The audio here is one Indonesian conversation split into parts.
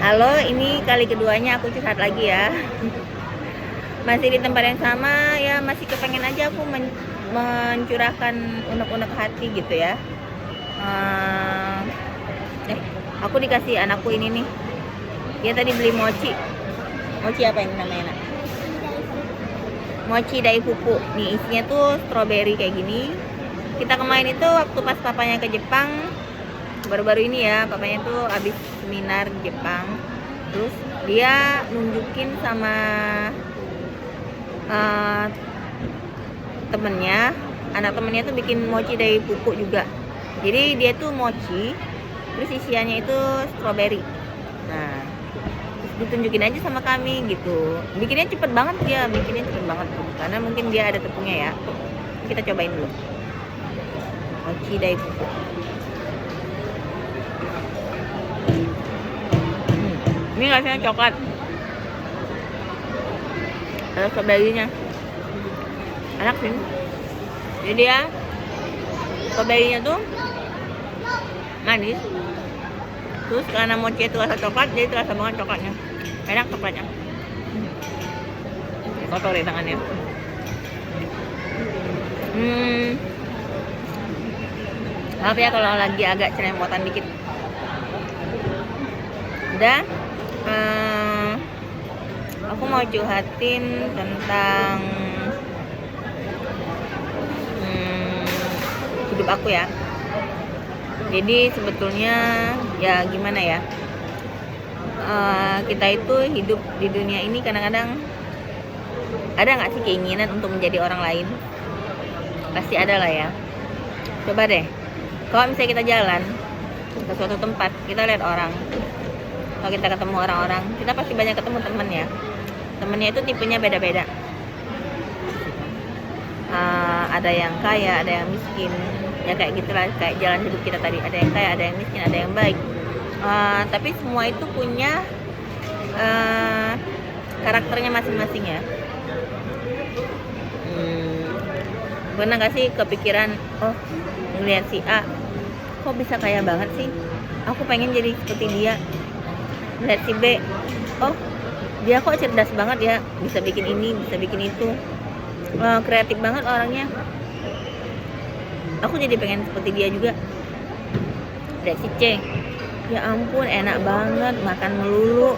Halo, ini kali keduanya aku curhat lagi ya. Masih di tempat yang sama ya, masih kepengen aja aku mencurahkan unek-unek hati gitu ya. Eh, aku dikasih anakku ini nih. Dia tadi beli mochi. Mochi apa ini namanya, Nak? Mochi dai pupu. Nih isinya tuh strawberry kayak gini. Kita kemarin itu waktu pas papanya ke Jepang, baru-baru ini ya, papanya tuh habis seminar di Jepang. Terus dia nunjukin sama temennya, anak temennya tuh bikin mochi dari pupuk juga. Jadi dia tuh mochi, terus isiannya itu strawberry. Nah, ditunjukin aja sama kami gitu. Bikinnya cepet banget dia, karena mungkin dia ada tepungnya ya. Kita cobain dulu. Mochi dari pupuk. Ini rasanya coklat. Ada strawberry-nya. Enak sih. Jadi ya, strawberry-nya tuh manis. Terus karena mochi itu rasa coklat, jadi terasa banget coklatnya. Enak coklatnya. Kotor deh tangannya. Maaf ya kalau lagi agak ceremotan dikit. Udah. Aku mau curhatin tentang hidup aku ya. Jadi sebetulnya ya gimana ya, kita itu hidup di dunia ini kadang-kadang ada nggak sih keinginan untuk menjadi orang lain? Pasti ada lah ya. Coba deh, kalau misalnya kita jalan ke suatu tempat, kita lihat orang, kalau kita ketemu orang-orang, kita pasti banyak ketemu temen ya. Temennya itu tipenya beda-beda. Ada yang kaya, ada yang miskin. Ya kayak gitulah, kayak jalan hidup kita tadi. Ada yang kaya, ada yang miskin, ada yang baik. Tapi semua itu punya karakternya masing-masing ya. Pernah gak sih kepikiran, oh ngeliat si A, kok bisa kaya banget sih? Aku pengen jadi seperti dia. Lihat si B, oh dia kok cerdas banget ya, bisa bikin ini, bisa bikin itu, kreatif banget orangnya. Aku jadi pengen seperti dia juga. Lihat si C, ya ampun enak banget, makan melulu,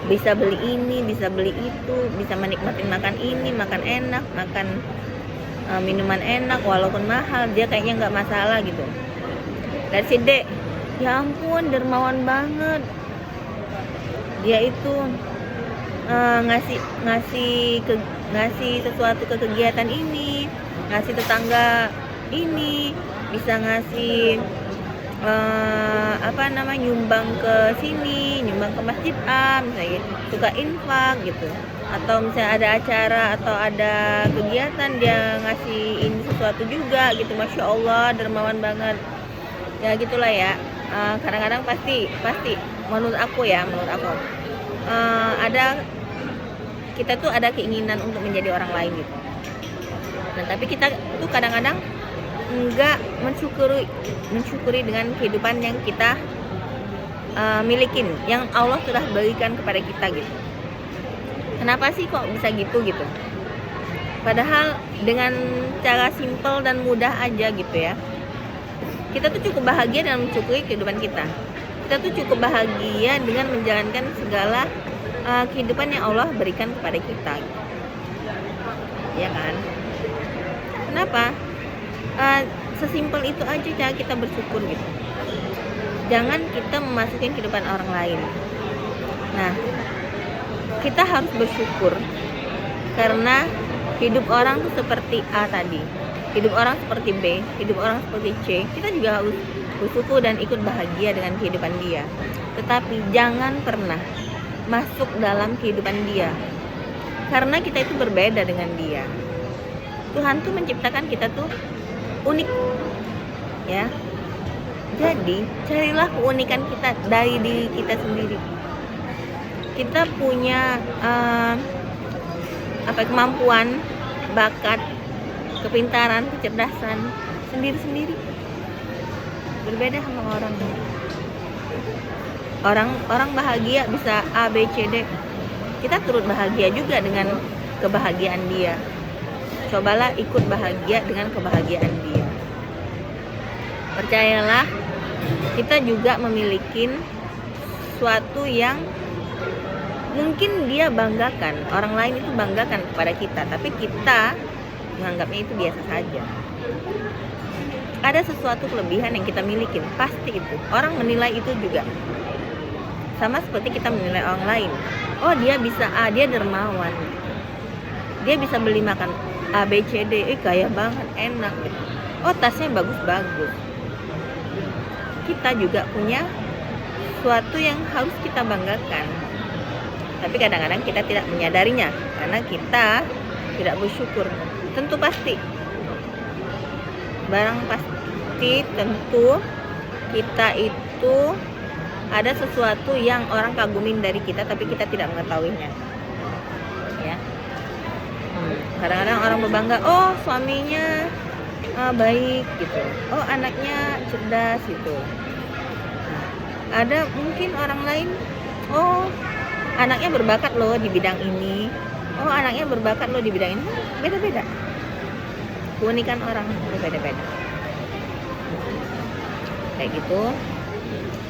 bisa beli ini, bisa beli itu, bisa menikmati makan ini, makan enak, makan minuman enak walaupun mahal, dia kayaknya nggak masalah gitu. Lihat si D, ya ampun dermawan banget, dia itu ngasih sesuatu ke kegiatan ini, ngasih tetangga ini, bisa ngasih nyumbang ke sini, nyumbang ke masjid A misalnya, suka infak gitu, atau misalnya ada acara atau ada kegiatan dia ngasih ini sesuatu juga gitu. Masya Allah dermawan banget ya, gitulah ya. Kadang-kadang pasti menurut aku kita tuh ada keinginan untuk menjadi orang lain gitu. Nah, tapi kita tuh kadang-kadang enggak mensyukuri dengan kehidupan yang kita milikin, yang Allah sudah berikan kepada kita gitu. Kenapa sih kok bisa gitu? Padahal dengan cara simpel dan mudah aja gitu ya, kita tuh cukup bahagia dengan mensyukuri kehidupan kita. Kita tuh cukup bahagia dengan menjalankan segala kehidupan yang Allah berikan kepada kita, ya kan? Kenapa? Sesimpel itu aja cara kita bersyukur gitu. Jangan kita memasukin kehidupan orang lain. Nah, kita harus bersyukur karena hidup orang tuh seperti A tadi, hidup orang seperti B, hidup orang seperti C. Kita juga harus bersyukur dan ikut bahagia dengan kehidupan dia. Tetapi jangan pernah masuk dalam kehidupan dia, karena kita itu berbeda dengan dia. Tuhan tuh menciptakan kita tuh unik ya. Jadi carilah keunikan kita dari diri kita sendiri. Kita punya kemampuan, bakat, kepintaran, kecerdasan sendiri-sendiri, berbeda sama orang. Orang bahagia bisa A B C D, kita turut bahagia juga dengan kebahagiaan dia. Cobalah ikut bahagia dengan kebahagiaan dia. Percayalah, kita juga memiliki suatu yang mungkin dia banggakan, orang lain itu banggakan kepada kita, tapi kita menganggapnya itu biasa saja. Ada sesuatu kelebihan yang kita miliki, pasti itu orang menilai itu juga. Sama seperti kita menilai orang lain. Oh, dia bisa A, dia dermawan, dia bisa beli makan A B C D, kaya banget, enak gitu. Oh, tasnya bagus-bagus. Kita juga punya suatu yang harus kita banggakan, tapi kadang-kadang kita tidak menyadarinya karena kita tidak bersyukur. Tentu pasti, barang pasti tentu kita itu ada sesuatu yang orang kagumin dari kita, tapi kita tidak mengetahuinya. Ya, kadang-kadang orang berbangga, oh suaminya baik gitu, oh anaknya cerdas gitu. Ada mungkin orang lain, oh anaknya berbakat loh di bidang ini, oh anaknya berbakat loh di bidang ini. Beda-beda, keunikan orang berbeda-beda kayak gitu.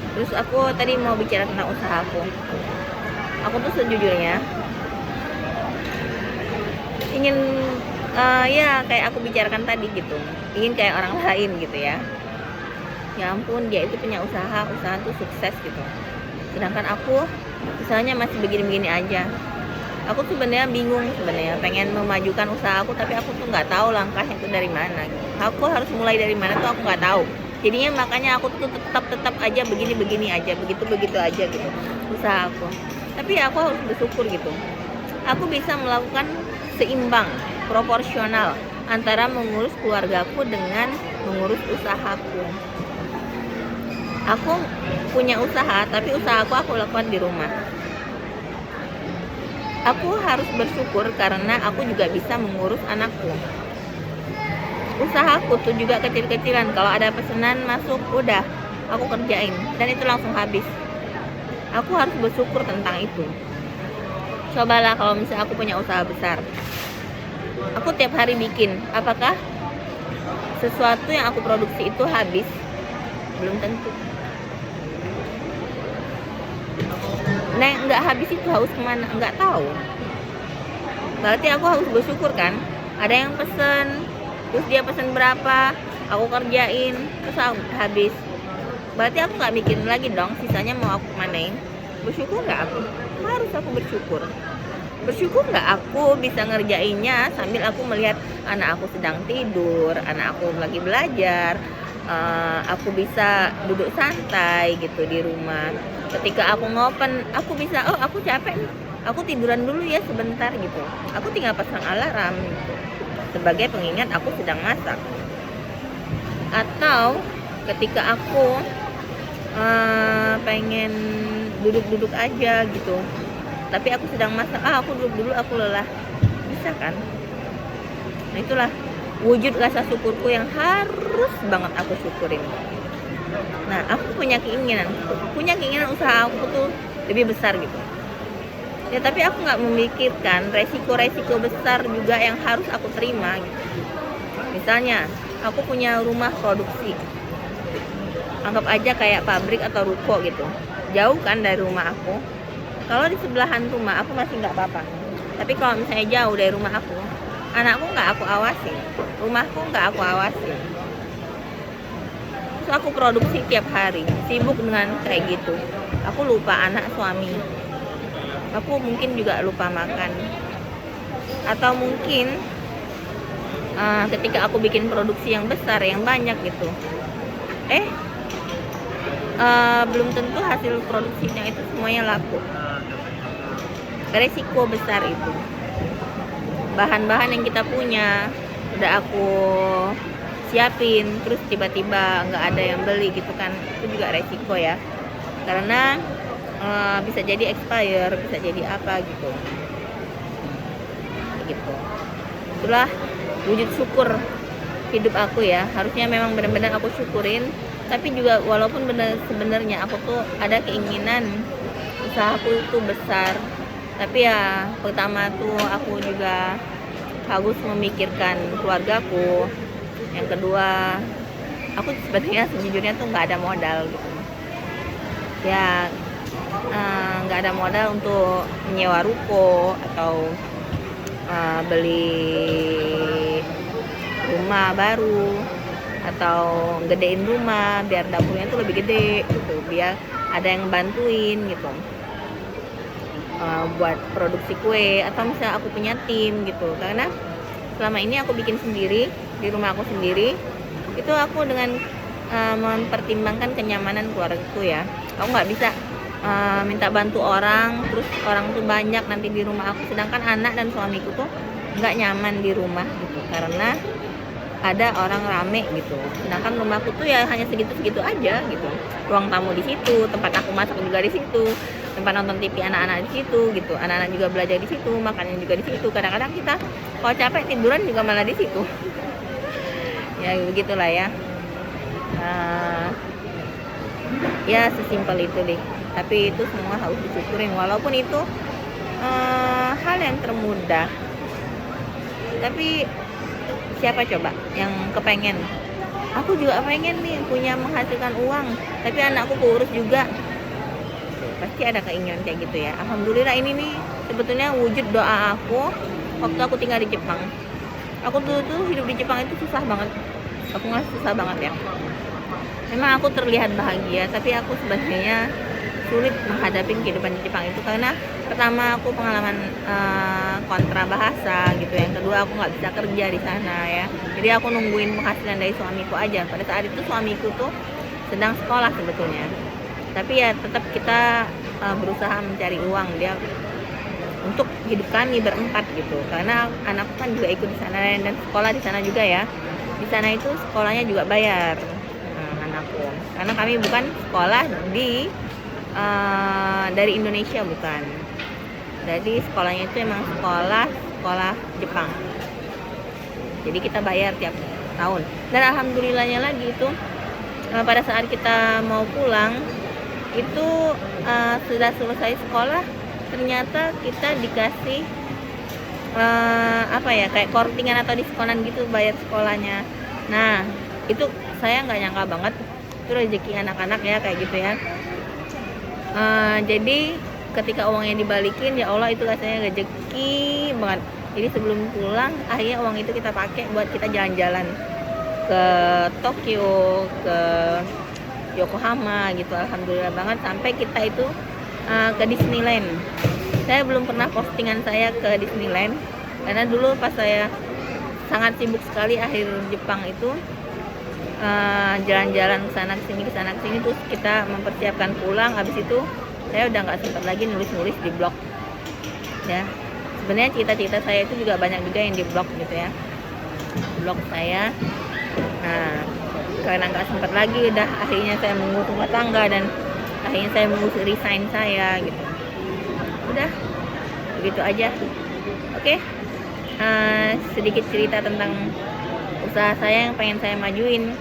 Terus aku tadi mau bicara tentang usaha aku. Aku tuh sejujurnya ingin ya kayak aku bicarakan tadi gitu, ingin kayak orang lain gitu ya. Ya ampun, dia itu punya usaha tuh sukses gitu, sedangkan aku usahanya masih begini-begini aja. Aku sebenarnya bingung, pengen memajukan usaha aku, tapi aku tuh nggak tahu langkahnya itu dari mana. Aku harus mulai dari mana tuh aku nggak tahu. Jadinya makanya aku tuh tetap aja begini aja, begitu aja gitu usaha aku. Tapi aku harus bersyukur gitu, aku bisa melakukan seimbang, proporsional antara mengurus keluargaku dengan mengurus usahaku. Aku punya usaha, tapi usahaku aku lakukan di rumah. Aku harus bersyukur karena aku juga bisa mengurus anakku. Usahaku tuh juga kecil-kecilan, kalau ada pesanan masuk udah aku kerjain dan itu langsung habis. Aku harus bersyukur tentang itu. Cobalah kalau misalnya aku punya usaha besar, aku tiap hari bikin, apakah sesuatu yang aku produksi itu habis? Belum tentu. Nah, nggak habis itu harus kemana? Nggak tahu. Berarti aku harus bersyukur kan? Ada yang pesen, terus dia pesen berapa, aku kerjain, terus habis. Berarti aku nggak mikirin lagi dong, sisanya mau aku kemanain. Bersyukur nggak aku? Harus aku bersyukur. Bersyukur nggak aku bisa ngerjainnya sambil aku melihat anak aku sedang tidur, anak aku lagi belajar, aku bisa duduk santai gitu di rumah. Ketika aku ngopen, aku bisa, oh aku capek nih, aku tiduran dulu ya sebentar gitu. Aku tinggal pasang alarm gitu, sebagai pengingat aku sedang masak. Atau ketika aku pengen duduk-duduk aja gitu, tapi aku sedang masak, aku duduk dulu, aku lelah, bisa kan? Nah itulah wujud rasa syukurku yang harus banget aku syukurin. Nah aku punya keinginan usaha aku tuh lebih besar gitu ya, tapi aku nggak memikirkan resiko-resiko besar juga yang harus aku terima gitu. Misalnya aku punya rumah produksi, anggap aja kayak pabrik atau ruko gitu, jauh kan dari rumah aku. Kalau di sebelahan rumah aku masih nggak apa-apa, tapi kalau misalnya jauh dari rumah aku, anakku nggak aku awasi, rumahku nggak aku awasi. Terus aku produksi tiap hari, sibuk dengan kayak gitu, aku lupa anak, suami, aku mungkin juga lupa makan. Atau mungkin ketika aku bikin produksi yang besar, yang banyak gitu, belum tentu hasil produksinya itu semuanya laku. Resiko besar itu. Bahan-bahan yang kita punya udah aku siapin, terus tiba-tiba nggak ada yang beli gitu kan, itu juga resiko ya, karena bisa jadi expire, bisa jadi apa gitu. Itulah wujud syukur hidup aku ya, harusnya memang benar-benar aku syukurin Tapi juga walaupun sebenarnya aku tuh ada keinginan usahaku itu besar, tapi ya pertama tuh aku juga harus memikirkan keluargaku. Yang kedua, aku sebenarnya sejujurnya tuh nggak ada modal gitu ya, nggak ada modal untuk menyewa ruko atau beli rumah baru atau gedein rumah biar dapurnya tuh lebih gede gitu, biar ada yang bantuin gitu, buat produksi kue atau misalnya aku punya tim gitu. Karena selama ini aku bikin sendiri di rumah aku sendiri, itu aku dengan mempertimbangkan kenyamanan keluargaku ya. Aku nggak bisa minta bantu orang terus orang tuh banyak nanti di rumah aku, sedangkan anak dan suamiku tuh nggak nyaman di rumah gitu karena ada orang rame gitu. Sedangkan rumahku tuh ya hanya segitu-segitu aja gitu. Ruang tamu di situ, tempat aku masak juga di situ, tempat nonton TV anak-anak di situ gitu. Anak-anak juga belajar di situ, makannya juga di situ. Kadang-kadang kita kalau capek tiduran juga malah di situ. Ya begitulah ya. Ya sesimpel itu deh. Tapi itu semua harus disyukurin walaupun itu hal yang termudah. Tapi siapa coba yang kepengen? Aku juga pengen nih punya menghasilkan uang, tapi anakku keurus juga. Pasti ada keinginan kayak gitu ya. Alhamdulillah ini nih sebetulnya wujud doa aku waktu aku tinggal di Jepang. Aku dulu tuh hidup di Jepang itu susah banget. Aku nggak susah banget ya. Memang aku terlihat bahagia, tapi aku sebenarnya sulit menghadapi kehidupan di Jepang itu karena pertama aku pengalaman kontra bahasa gitu, yang kedua aku nggak bisa kerja di sana ya, jadi aku nungguin penghasilan dari suamiku aja. Pada saat itu suamiku tuh sedang sekolah sebetulnya, tapi ya tetap kita berusaha mencari uang dia untuk hidup kami berempat gitu, karena anakku kan juga ikut di sana dan sekolah di sana juga ya. Di sana itu sekolahnya juga bayar anakku, karena kami bukan sekolah dari Indonesia, bukan. Jadi sekolahnya itu emang sekolah Jepang. Jadi kita bayar tiap tahun. Dan alhamdulillahnya lagi itu pada saat kita mau pulang itu sudah selesai sekolah, ternyata kita dikasih kayak kortingan atau diskonan gitu bayar sekolahnya. Nah itu saya nggak nyangka banget, itu rezeki anak-anak ya kayak gitu ya. Jadi ketika uangnya dibalikin, ya Allah itu rasanya rezeki banget. Jadi sebelum pulang akhirnya uang itu kita pakai buat kita jalan-jalan ke Tokyo, ke Yokohama gitu. Alhamdulillah banget sampai kita itu ke Disneyland. Saya belum pernah postingan saya ke Disneyland karena dulu pas saya sangat sibuk sekali akhir Jepang itu, jalan-jalan ke sana ke sini terus kita mempersiapkan pulang. Habis itu saya udah nggak sempat lagi nulis di blog ya. Sebenarnya cita-cita saya itu juga banyak juga yang di blog gitu ya, blog saya. Nah karena nggak sempat lagi, udah akhirnya saya mengurus rumah tangga dan akhirnya saya mengurus resign saya gitu. Udah begitu aja. Oke. Sedikit cerita tentang usaha saya yang pengen saya majuin.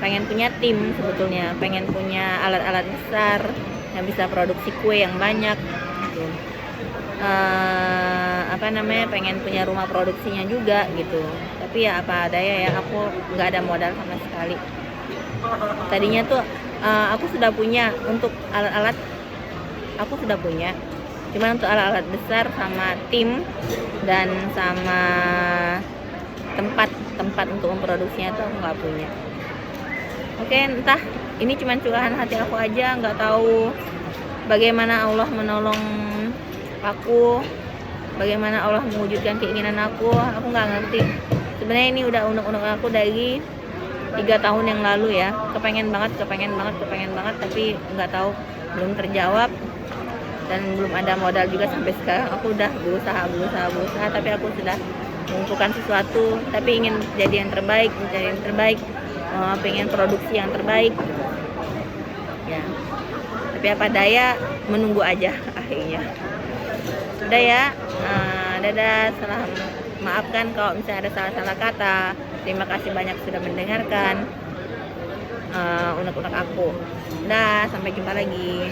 Pengen punya tim sebetulnya, pengen punya alat-alat besar yang bisa produksi kue yang banyak gitu. Pengen punya rumah produksinya juga gitu. Tapi ya apa daya ya, aku nggak ada modal sama sekali. Tadinya tuh aku sudah punya untuk alat-alat, aku sudah punya, cuman untuk alat-alat besar sama tim dan sama tempat untuk memproduksinya tuh aku nggak punya. Oke, entah ini cuman curahan hati aku aja, nggak tahu bagaimana Allah menolong aku, bagaimana Allah mewujudkan keinginan aku nggak ngerti. Sebenarnya ini udah unek-unek aku dari 3 tahun yang lalu ya, kepengen banget, tapi nggak tahu, belum terjawab dan belum ada modal juga sampai sekarang. Aku udah berusaha, tapi aku sudah mengumpulkan sesuatu, tapi ingin jadi yang terbaik, pengen produksi yang terbaik ya. Tapi apa daya, menunggu aja akhirnya. Udah ya, dadah, maafkan kalau misalnya ada salah-salah kata. Terima kasih banyak sudah mendengarkan. unek-unek aku. Dah, sampai jumpa lagi.